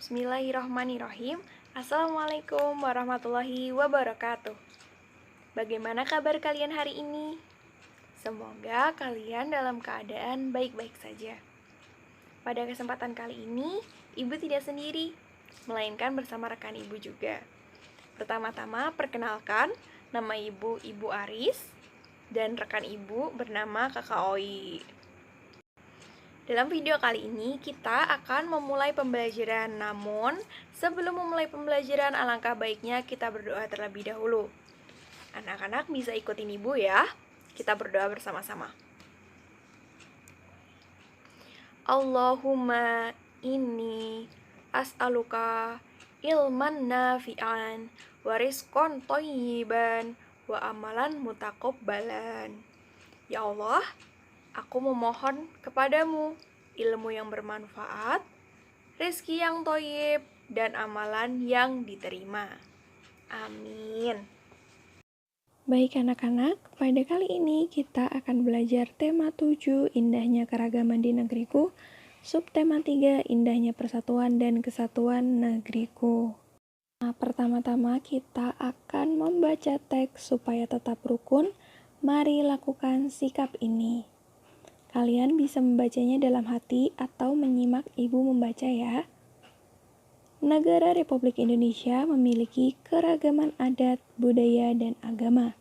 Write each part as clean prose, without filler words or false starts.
Bismillahirrahmanirrahim. Assalamualaikum warahmatullahi wabarakatuh. Bagaimana kabar kalian hari ini? Semoga kalian dalam keadaan baik-baik saja. Pada kesempatan kali ini, Ibu tidak sendiri, melainkan bersama rekan Ibu juga. Pertama-tama perkenalkan, nama Ibu Aris, dan rekan Ibu bernama Kakak Oi. Dalam video kali ini, kita akan memulai pembelajaran. Namun, sebelum memulai pembelajaran, alangkah baiknya kita berdoa terlebih dahulu. Anak-anak bisa ikutin Ibu ya. Kita berdoa bersama-sama. Allahumma inni as'aluka ilman nafi'an wa rizqan thayyiban wa amalan mutaqabbalan. Ya Allah, aku memohon kepadamu ilmu yang bermanfaat, rezeki yang thayyib, dan amalan yang diterima. Amin. Baik anak-anak, pada kali ini kita akan belajar tema 7, indahnya keragaman di negeriku, subtema 3, indahnya persatuan dan kesatuan negeriku. Nah, pertama-tama kita akan membaca teks supaya tetap rukun. Mari lakukan sikap ini. Kalian bisa membacanya dalam hati atau menyimak Ibu membaca ya. Negara Republik Indonesia memiliki keragaman adat, budaya, dan agama.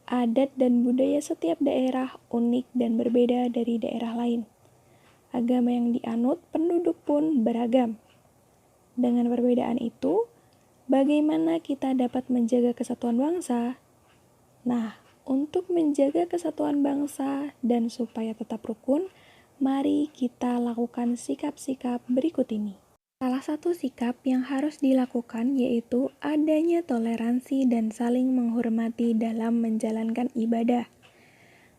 Adat dan budaya setiap daerah unik dan berbeda dari daerah lain. Agama yang dianut penduduk pun beragam. Dengan perbedaan itu, bagaimana kita dapat menjaga kesatuan bangsa? Nah, untuk menjaga kesatuan bangsa dan supaya tetap rukun, mari kita lakukan sikap-sikap berikut ini. Salah satu sikap yang harus dilakukan yaitu adanya toleransi dan saling menghormati dalam menjalankan ibadah.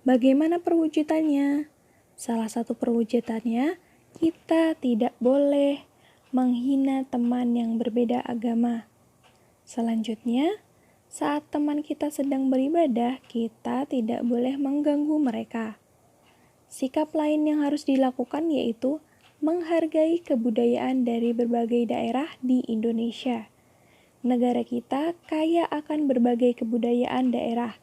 Bagaimana perwujudannya? Salah satu perwujudannya, kita tidak boleh menghina teman yang berbeda agama. Selanjutnya, saat teman kita sedang beribadah, kita tidak boleh mengganggu mereka. Sikap lain yang harus dilakukan yaitu menghargai kebudayaan dari berbagai daerah di Indonesia. Negara kita kaya akan berbagai kebudayaan daerah.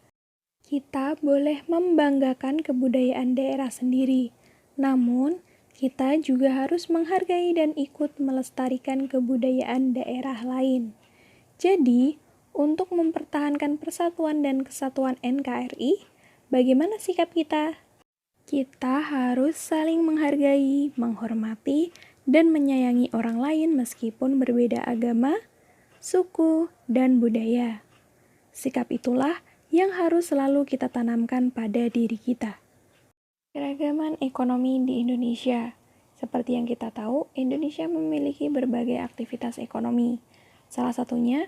Kita boleh membanggakan kebudayaan daerah sendiri, namun kita juga harus menghargai dan ikut melestarikan kebudayaan daerah lain. Jadi, untuk mempertahankan persatuan dan kesatuan NKRI, bagaimana sikap kita? Kita harus saling menghargai, menghormati, dan menyayangi orang lain meskipun berbeda agama, suku, dan budaya. Sikap itulah yang harus selalu kita tanamkan pada diri kita. Keragaman ekonomi di Indonesia. Seperti yang kita tahu, Indonesia memiliki berbagai aktivitas ekonomi. Salah satunya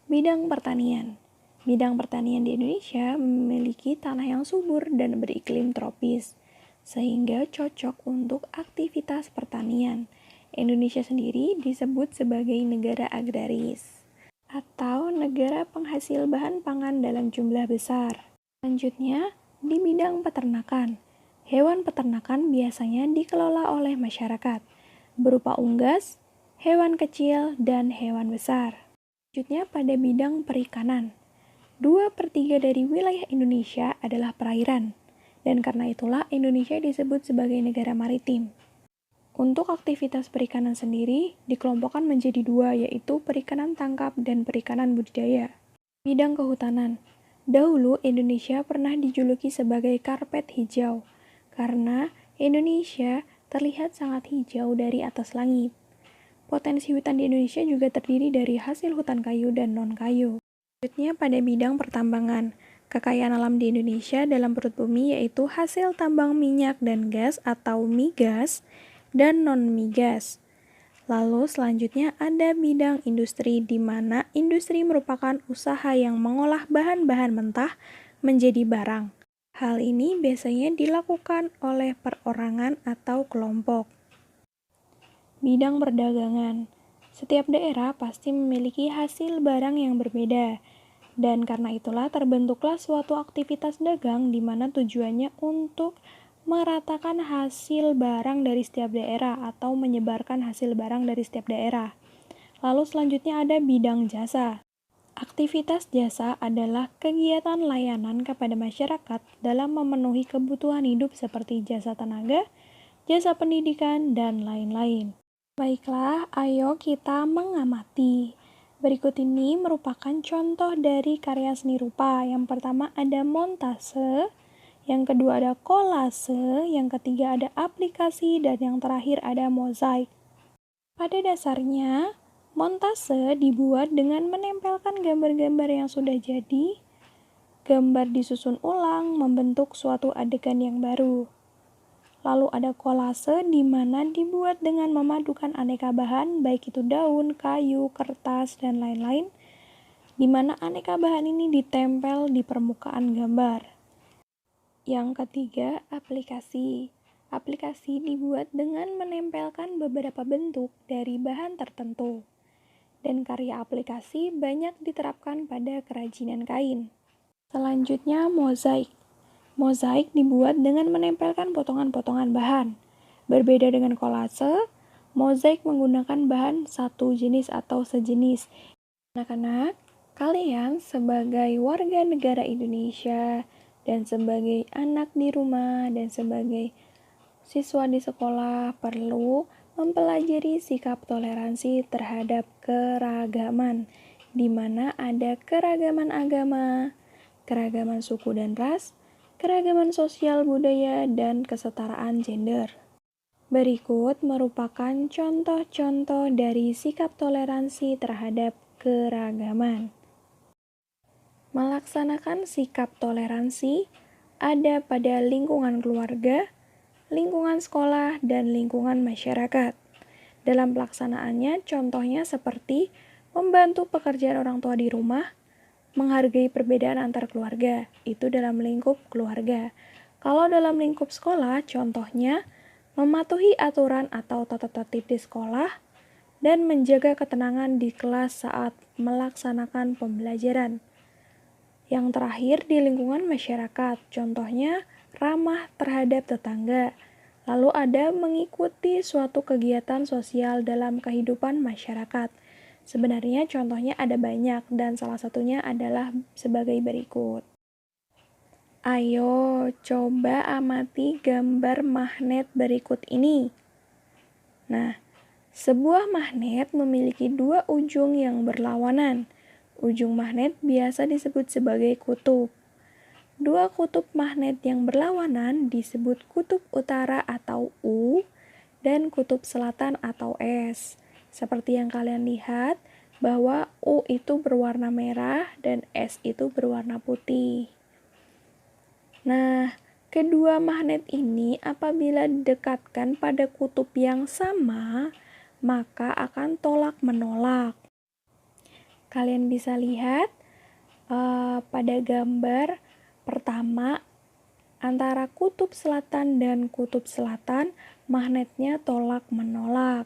bidang pertanian. Bidang pertanian di Indonesia memiliki tanah yang subur dan beriklim tropis, sehingga cocok untuk aktivitas pertanian. Indonesia sendiri disebut sebagai negara agraris atau negara penghasil bahan pangan dalam jumlah besar. Selanjutnya, di bidang peternakan. Hewan peternakan biasanya dikelola oleh masyarakat, berupa unggas, hewan kecil, dan hewan besar. Selanjutnya pada bidang perikanan. 2/3 dari wilayah Indonesia adalah perairan, dan karena itulah Indonesia disebut sebagai negara maritim. Untuk aktivitas perikanan sendiri dikelompokkan menjadi 2, yaitu perikanan tangkap dan perikanan budidaya. Bidang kehutanan. Dahulu Indonesia pernah dijuluki sebagai karpet hijau, karena Indonesia terlihat sangat hijau dari atas langit. Potensi hutan di Indonesia juga terdiri dari hasil hutan kayu dan non-kayu. Selanjutnya pada bidang pertambangan. Kekayaan alam di Indonesia dalam perut bumi yaitu hasil tambang minyak dan gas atau migas dan non-migas. Lalu selanjutnya ada bidang industri di mana industri merupakan usaha yang mengolah bahan-bahan mentah menjadi barang. Hal ini biasanya dilakukan oleh perorangan atau kelompok. Bidang perdagangan. Setiap daerah pasti memiliki hasil barang yang berbeda. Dan karena itulah terbentuklah suatu aktivitas dagang di mana tujuannya untuk meratakan hasil barang dari setiap daerah atau menyebarkan hasil barang dari setiap daerah. Lalu selanjutnya ada bidang jasa. Aktivitas jasa adalah kegiatan layanan kepada masyarakat dalam memenuhi kebutuhan hidup seperti jasa tenaga, jasa pendidikan, dan lain-lain. Baiklah, ayo kita mengamati. Berikut ini merupakan contoh dari karya seni rupa. Yang pertama ada montase, yang kedua ada kolase, yang ketiga ada aplikasi, dan yang terakhir ada mozaik. Pada dasarnya, montase dibuat dengan menempelkan gambar-gambar yang sudah jadi, gambar disusun ulang, membentuk suatu adegan yang baru. Lalu ada kolase di mana dibuat dengan memadukan aneka bahan, baik itu daun, kayu, kertas, dan lain-lain, di mana aneka bahan ini ditempel di permukaan gambar. Yang ketiga, aplikasi. Aplikasi dibuat dengan menempelkan beberapa bentuk dari bahan tertentu. Dan karya aplikasi banyak diterapkan pada kerajinan kain. Selanjutnya, mozaik. Mozaik dibuat dengan menempelkan potongan-potongan bahan. Berbeda dengan kolase, mozaik menggunakan bahan satu jenis atau sejenis. Anak-anak, kalian sebagai warga negara Indonesia dan sebagai anak di rumah dan sebagai siswa di sekolah perlu mempelajari sikap toleransi terhadap keragaman, di mana ada keragaman agama, keragaman suku dan ras, keragaman sosial budaya, dan kesetaraan gender. Berikut merupakan contoh-contoh dari sikap toleransi terhadap keragaman. Melaksanakan sikap toleransi ada pada lingkungan keluarga, lingkungan sekolah, dan lingkungan masyarakat. Dalam pelaksanaannya, contohnya seperti membantu pekerjaan orang tua di rumah, menghargai perbedaan antar keluarga, itu dalam lingkup keluarga. Kalau dalam lingkup sekolah, contohnya mematuhi aturan atau tata tertib di sekolah, dan menjaga ketenangan di kelas saat melaksanakan pembelajaran. Yang terakhir di lingkungan masyarakat, contohnya ramah terhadap tetangga. Lalu ada mengikuti suatu kegiatan sosial dalam kehidupan masyarakat. Sebenarnya contohnya ada banyak dan salah satunya adalah sebagai berikut. Ayo coba amati gambar magnet berikut ini. Nah, sebuah magnet memiliki dua ujung yang berlawanan. Ujung magnet biasa disebut sebagai kutub. Dua kutub magnet yang berlawanan disebut kutub utara atau U dan kutub selatan atau S. Seperti yang kalian lihat, bahwa U itu berwarna merah dan S itu berwarna putih. Nah, kedua magnet ini apabila didekatkan pada kutub yang sama, maka akan tolak-menolak. Kalian bisa lihat pada gambar pertama, antara kutub selatan dan kutub selatan, magnetnya tolak-menolak.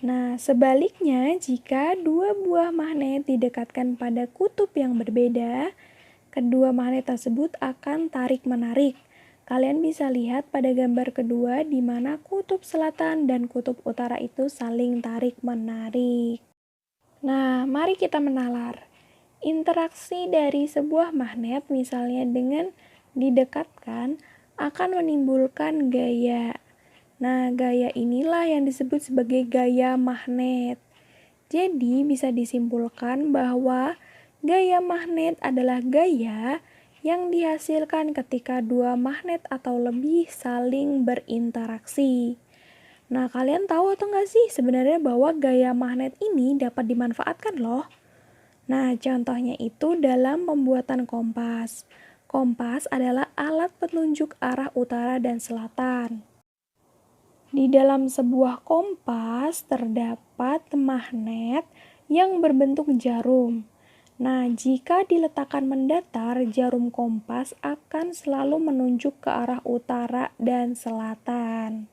Nah, sebaliknya, jika dua buah magnet didekatkan pada kutub yang berbeda, kedua magnet tersebut akan tarik-menarik. Kalian bisa lihat pada gambar kedua di mana kutub selatan dan kutub utara itu saling tarik-menarik. Nah, mari kita menalar. Interaksi dari sebuah magnet misalnya dengan didekatkan akan menimbulkan gaya. Nah, gaya inilah yang disebut sebagai gaya magnet. Jadi, bisa disimpulkan bahwa gaya magnet adalah gaya yang dihasilkan ketika dua magnet atau lebih saling berinteraksi. Nah, kalian tahu atau nggak sih sebenarnya bahwa gaya magnet ini dapat dimanfaatkan loh? Nah, contohnya itu dalam pembuatan kompas. Kompas adalah alat penunjuk arah utara dan selatan. Di dalam sebuah kompas terdapat magnet yang berbentuk jarum. Nah, jika diletakkan mendatar, jarum kompas akan selalu menunjuk ke arah utara dan selatan.